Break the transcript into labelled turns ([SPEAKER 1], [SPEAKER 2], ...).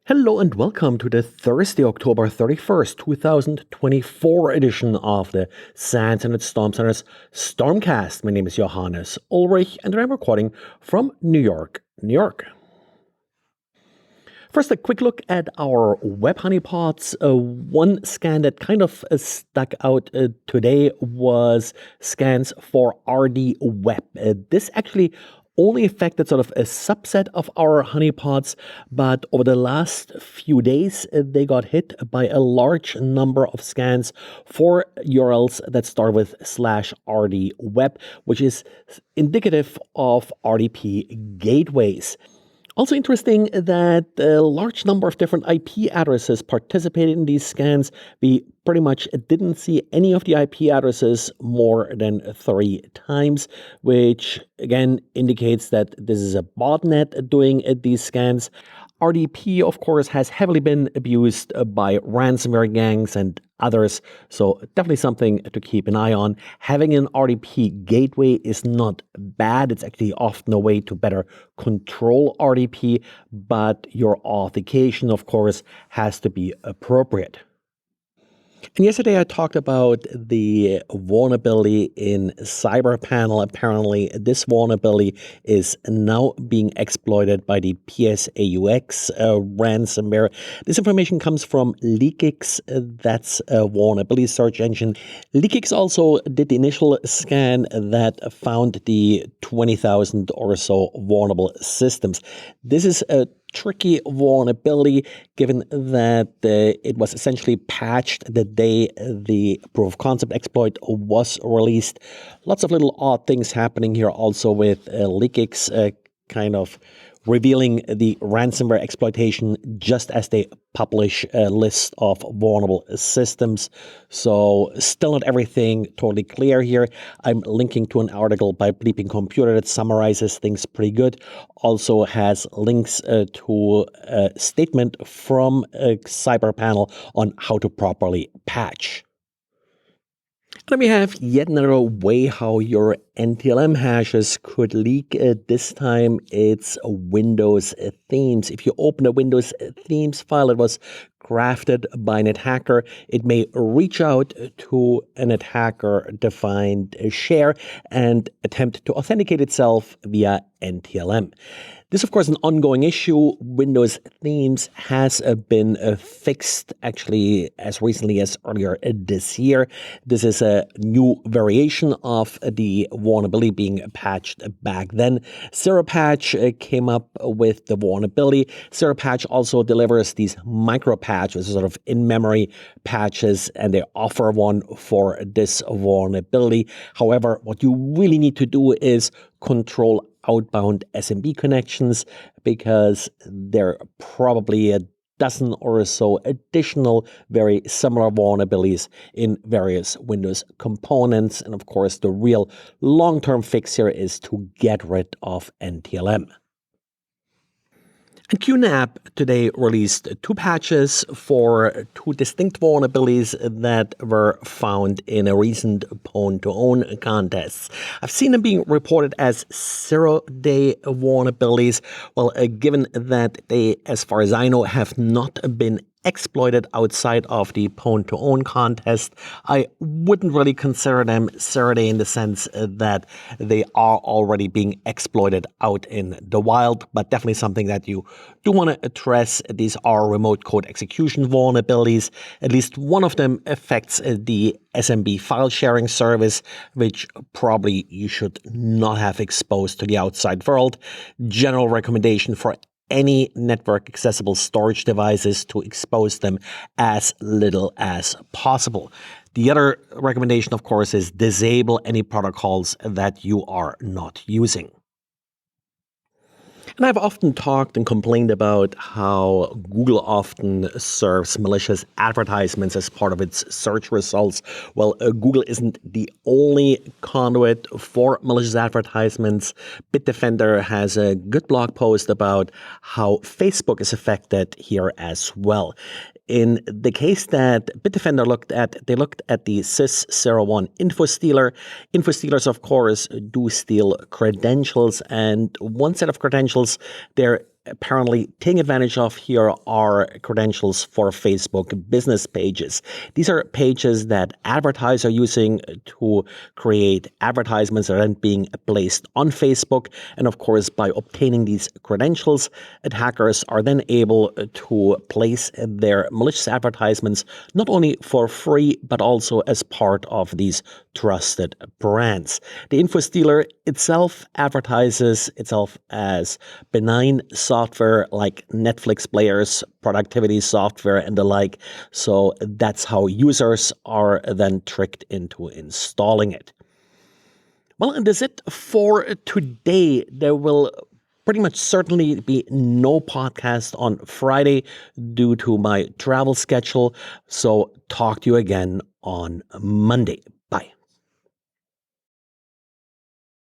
[SPEAKER 1] Hello and welcome to the Thursday, October 31st, 2024 edition of the SANS and Storm Center's Stormcast. My name is Johannes Ulrich and I'm recording from New York, New York. First, a quick look at our web honeypots. One scan that kind of stuck out today was scans for RD Web. This actually only affected sort of a subset of our honeypots, but over the last few days, they got hit by a large number of scans for URLs that start with /RD Web, which is indicative of RDP Gateways. Also interesting that a large number of different IP addresses participated in these scans. We pretty much didn't see any of the IP addresses more than 3 times, which again indicates that this is a botnet doing these scans. RDP, of course, has heavily been abused by ransomware gangs and others, so definitely something to keep an eye on. Having an RDP gateway is not bad. It's actually often a way to better control RDP, but your authentication, of course, has to be appropriate. And yesterday I talked about the vulnerability in CyberPanel. Apparently, this vulnerability is now being exploited by the PSAUX ransomware. This information comes from Leakix. That's a vulnerability search engine. Leakix also did the initial scan that found the 20,000 or so vulnerable systems. This is a tricky vulnerability given that it was essentially patched the day the proof of concept exploit was released. Lots of little odd things happening here also with Leakix kind of revealing the ransomware exploitation just as they publish a list of vulnerable systems. So still not everything totally clear here. I'm linking to an article by Bleeping Computer that summarizes things pretty good. Also has links to a statement from CyberPanel on how to properly patch. Then we have yet another way how your NTLM hashes could leak. This time it's Windows themes. If you open a Windows themes file that was crafted by an attacker, it may reach out to an attacker-defined share and attempt to authenticate itself via NTLM. This, of course, is an ongoing issue. Windows themes has been fixed actually as recently as earlier this year. This is a new variation of the vulnerability being patched back then. Zero Patch came up with the vulnerability. Zero Patch also delivers these micro patches, sort of in-memory patches, and they offer one for this vulnerability. However, what you really need to do is control outbound SMB connections, because there are probably a dozen or so additional very similar vulnerabilities in various Windows components. And of course, the real long-term fix here is to get rid of NTLM. And QNAP today released 2 patches for 2 distinct vulnerabilities that were found in a recent pwn-to-own contests. I've seen them being reported as 0-day vulnerabilities. Well, given that they, as far as I know, have not been exploited outside of the pwn-to-own contest, I wouldn't really consider them 0-day in the sense that they are already being exploited out in the wild, but definitely something that you do want to address. These are remote code execution vulnerabilities. At least one of them affects the SMB file sharing service, which probably you should not have exposed to the outside world. General recommendation for any network accessible storage devices to expose them as little as possible. The other recommendation, of course, is disable any protocols that you are not using. And I've often talked and complained about how Google often serves malicious advertisements as part of its search results. Well, Google isn't the only conduit for malicious advertisements. Bitdefender has a good blog post about how Facebook is affected here as well. In the case that Bitdefender looked at, they looked at the sys01 info stealer. Info stealers, of course, do steal credentials, and one set of credentials, they're apparently taking advantage of here are credentials for Facebook business pages. These are pages that advertisers are using to create advertisements that are then being placed on Facebook. And of course, by obtaining these credentials, attackers are then able to place their malicious advertisements not only for free, but also as part of these trusted brands. The InfoStealer itself advertises itself as benign software like Netflix players, productivity software, and the like. So that's how users are then tricked into installing it. Well, and that's it for today. There will pretty much certainly be no podcast on Friday due to my travel schedule. So talk to you again on Monday.